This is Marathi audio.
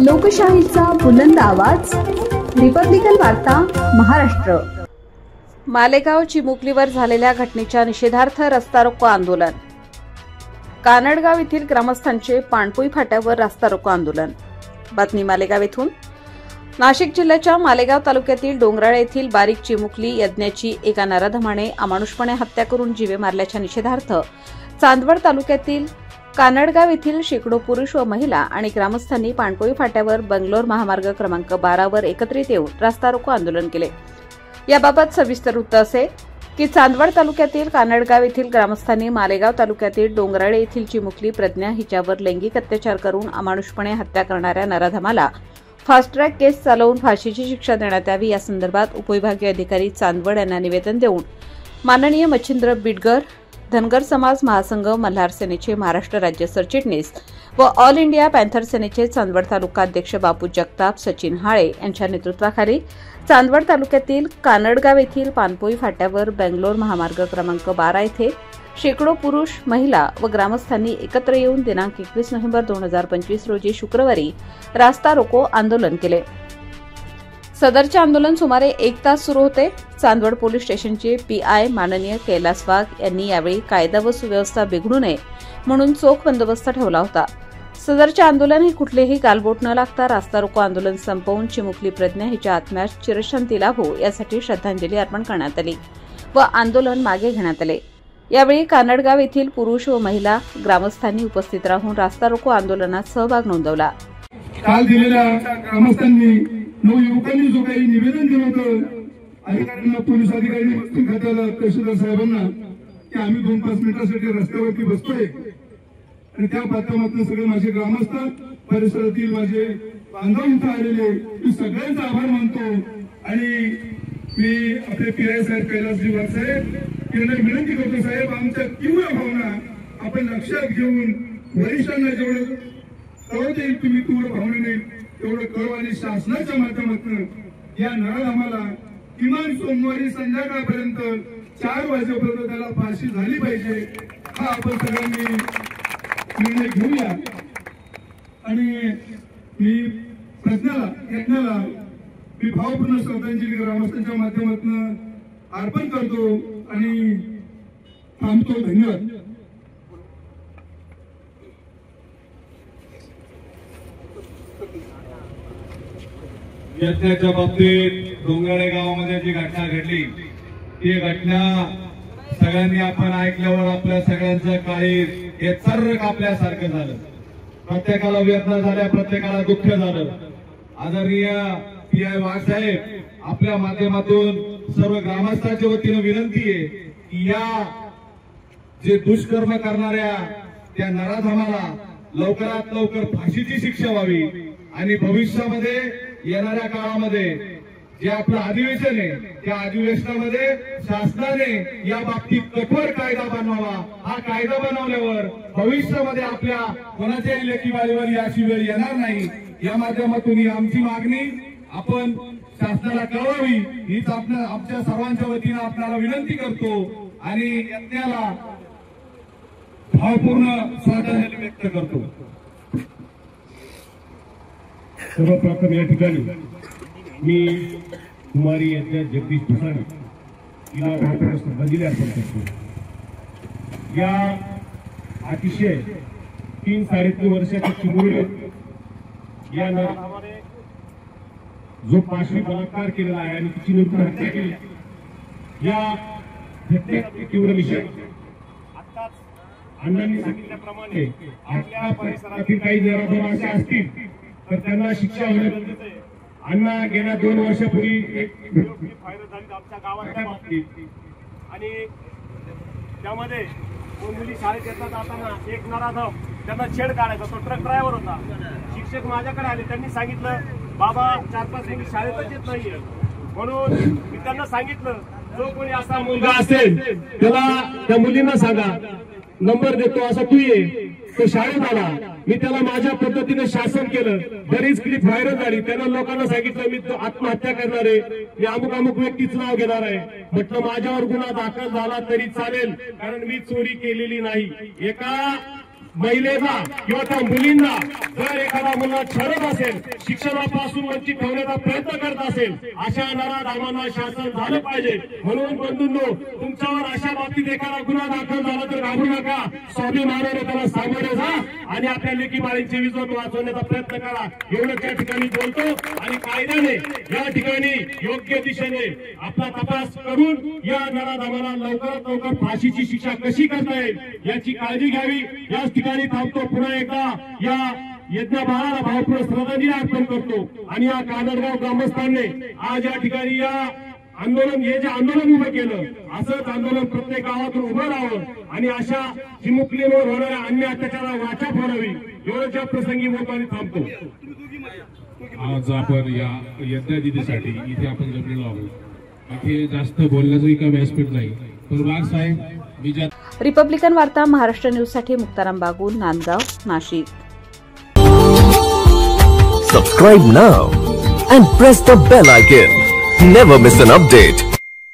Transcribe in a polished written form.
लोकशाहीचा बुलंद आवाज, रिपब्लिकन वार्ता महाराष्ट्र। मालेगाव चिमुकलीवर झालेल्या घटनेच्या निषेधार्थ रस्ता रोको आंदोलन। कानडगाव येथील ग्रामस्थांचे पाणपोई फाट्यावर रस्ता रोको आंदोलन। बातमी मालेगाव येथून। नाशिक जिल्ह्याच्या मालेगाव तालुक्यातील डोंगराळे येथील बारीक चिमुकली यज्ञाची एका नराधमाने अमानुषपणे हत्या करून जीवे मारल्याच्या निषेधार्थ चांदवड तालुक्यातील कानडगाव येथील शेकडो पुरुष व महिला आणि ग्रामस्थांनी पाणपोई फाट्यावर बंगलोर महामार्ग क्रमांक 12 वर एकत्रित येऊन रस्ता रोको आंदोलन केले। याबाबत सविस्तर वृत्त असे की चांदवड तालुक्यातील कानडगाव येथील ग्रामस्थांनी मालेगाव तालुक्यातील डोंगराळे येथील चिमुकली प्रज्ञा हिच्यावर लैंगिक अत्याचार करून अमानुषपणे हत्या करणाऱ्या नराधमाला फास्ट ट्रॅक केस चालवून फाशीची शिक्षा देण्यात यावी या संदर्भात उपविभागीय अधिकारी चांदवड यांना निवेदन देऊन माननीय मच्छिंद्र बिडगर, धनगर समाज महासंघ मल्हार सेनेचे महाराष्ट्र राज्य सरचिटणीस व ऑल इंडिया पॅन्थर सेनेचे चांदवड तालुका अध्यक्ष बापू जगताप, सचिन हाळे यांच्या नेतृत्वाखाली चांदवड तालुक्यातील कानडगाव येथील पाणपोई फाट्यावर बेंगलोर महामार्ग क्रमांक 12 येथे शेकडो पुरुष, महिला व ग्रामस्थांनी एकत्र येऊन दिनांक 21 नोव्हेंबर 2025 रोजी शुक्रवारी रास्ता रोको आंदोलन केले। सदरचे आंदोलन सुमारे 1 तास सुरू होते। चांदवड पोलीस स्टेशनचे पीआय माननीय कैलास वाघ यांनी यावेळी कायदा व सुव्यवस्था बिघडू नये म्हणून चोख बंदोबस्त ठेवला होता। सदरचे आंदोलन हे कुठलेही गालबोट न लागता रास्ता रोको आंदोलन संपवून चिमुकली प्रज्ञा हिच्या आत्म्यास चिरशांती लाभो यासाठी श्रद्धांजली अर्पण करण्यात आली व आंदोलन मागे घेण्यात आले। यावेळी कानडगाव येथील पुरुष व महिला ग्रामस्थांनी उपस्थित राहून रास्ता रोको आंदोलनात सहभाग नोंदवला। काल दिलेल्या ग्रामस्थांनी 9 युवकांनी जो काही निवेदन दिलं होतं अधिकाऱ्यांना, पोलीस अधिकाऱ्यांनी, वस्तू खात्याला, तहसीलदार साहेबांना की आम्ही 2-5 मिनिटांसाठी रस्त्यावरती बसतोय आणि त्या माध्यमातून सगळे माझे ग्रामस्थ, परिसरातील माझे बांधव इथं आलेले, मी सगळ्यांचा आभार मानतो आणि मी आपले पीआय साहेब कैलासजी वाघ साहेब यांना विनंती करतो, साहेब आमच्या तीव्र भावना आपण लक्षात घेऊन वरिष्ठांना जेवढं कळवता येईल तुम्ही तीव्र भावनेने तेवढं कळवा आणि शासनाच्या माध्यमातून या नराधमाला किमान सोमवारी संध्याकाळपर्यंत 4 वाजेपर्यंत त्याला फाशी झाली पाहिजे हा आपण सगळ्यांनी निर्णय घेऊया। आणि मी प्रज्ञाला मी भावपूर्ण श्रद्धांजली ग्रामस्थांच्या माध्यमातून अर्पण करतो आणि थांबतो। धन्यवाद। यज्ञाच्या बाबतीत डोंगराळे गावामध्ये जी घटना घडली ती घटना सगळ्यांनी आपण ऐकल्यावर आपल्या सगळ्यांचं काळीज हे सर्र कापल्यासारखं झालं। प्रत्येकाला वेदना झाल्या, प्रत्येकाला दुःख झालं। आदरणीय पीआय वाघ साहेब आपल्या माध्यमातून सर्व ग्रामस्थांच्या वतीनं विनंती आहे की या जे दुष्कर्म करणाऱ्या त्या नराधमाला लवकरात लवकर फाशीची शिक्षा व्हावी आणि भविष्यामध्ये येणाऱ्या काळामध्ये जे आपलं अधिवेशन आहे त्या अधिवेशनामध्ये शासनाने या बाबतीत कठोर कायदा बनवावा। हा कायदा बनवल्यावर भविष्यामध्ये आपल्या कोणाच्याही लेकीबाळीवर अशी वेळ येणार नाही। या माध्यमातून ही आमची मागणी आपण शासनाला कळवावी हीच आमच्या सर्वांच्या वतीनं आपल्याला विनंती करतो आणि यज्ञाला भावपूर्ण श्रद्धांजली व्यक्त करतो। सर्वप्रथम या ठिकाणी मी कुमारी यज्ञा जगदीश भुसाणी हिला भावपूर्ण श्रद्धांजली अर्पण करतो। या अतिशय 3-3.5 वर्षाच्या चिमुरडी या जो पाशवी बलात्कार केलेला आहे आणि तिची निर्घृण हत्या केली या घटनेचा तीव्र निषेध। अण्णांनी सांगितल्याप्रमाणे आपल्या परिसरातील काही नराधम असे असतील तर त्यांना शिक्षा होणे गरजेचे आहे। अण्णा गेल्या 2 वर्षापूर्वी एक व्हायरल झाली आमच्या गावाच्या बाबतीत आणि त्यामध्ये मुली शाळेत येतात जाताना एक नराधम त्यांना छेड काढायचा, तो ट्रक ड्रायव्हर होता। शिक्षक माझ्याकडे आले, त्यांनी सांगितलं बाबा 4-5 मुली शाळेतच येत नाहीये म्हणून मी त्यांना सांगितलं जो कोणी असा मुलगा असेल त्याला त्या मुलींना सांगा, नंबर देतो असा तू ये। तो शाळेत आला, मी त्याला माझ्या पद्धतीने शासन केलं, बरीच क्लिप व्हायरल झाली। त्यानं लोकांना सांगितलं मी तो आत्महत्या करणार आहे, मी अमुक व्यक्तीचं नाव घेणार आहे। म्हटलं माझ्यावर गुन्हा दाखल झाला तरी चालेल कारण मी चोरी केलेली नाही। एका महिलेला किंवा त्या मुलींना जर एखादा मुलगा छळत असेल, शिक्षणापासून वंचित ठेवण्याचा प्रयत्न करत असेल, अशा नराधामांना शासन झालं पाहिजे. म्हणून बंधूंनो, तुमच्यावर अशा बाबतीत एखादा गुन्हा दाखल झाला तर घाबरू नका, स्वाभिमानाने त्याला सामोरे जा आणि आपल्या लेकी बाळींची विजत वाचवण्याचा प्रयत्न करा. एवढं त्या ठिकाणी बोलतो आणि कायद्याने या ठिकाणी योग्य दिशेने आपला तपास करून या नराधामाला लवकरात लवकर फाशीची शिक्षा कशी करता येईल याची काळजी घ्यावी. याच ठिकाणी थांबतो. पुन्हा एकदा या यज्ञभाराला भावपूर्ण श्रद्धांजली अर्पण करतो आणि या कानडगाव ग्रामस्थांनी आज या ठिकाणी या आंदोलन, हे जे आंदोलन उभं केलं, असंच आंदोलन प्रत्येक गावातून उभं राहावं आणि अशा चिमुकलीवर होणाऱ्या अन्य अत्याचाराला वाचा फोडावी. एवढ्याच्या प्रसंगी बोलतो आणि थांबतो. आज आपण या यज्ञदिनीसाठी इथे आपण जमलेलो आहोत. इथे जास्त बोलण्याचं काही व्यासपीठ नाही, पण वाघ साहेब मी ज्या रिपब्लिकन वार्ता महाराष्ट्र न्यूज साठी Muktaram Bagul, Nandgaon, Nashik. Subscribe now and press the bell icon. Never miss an update.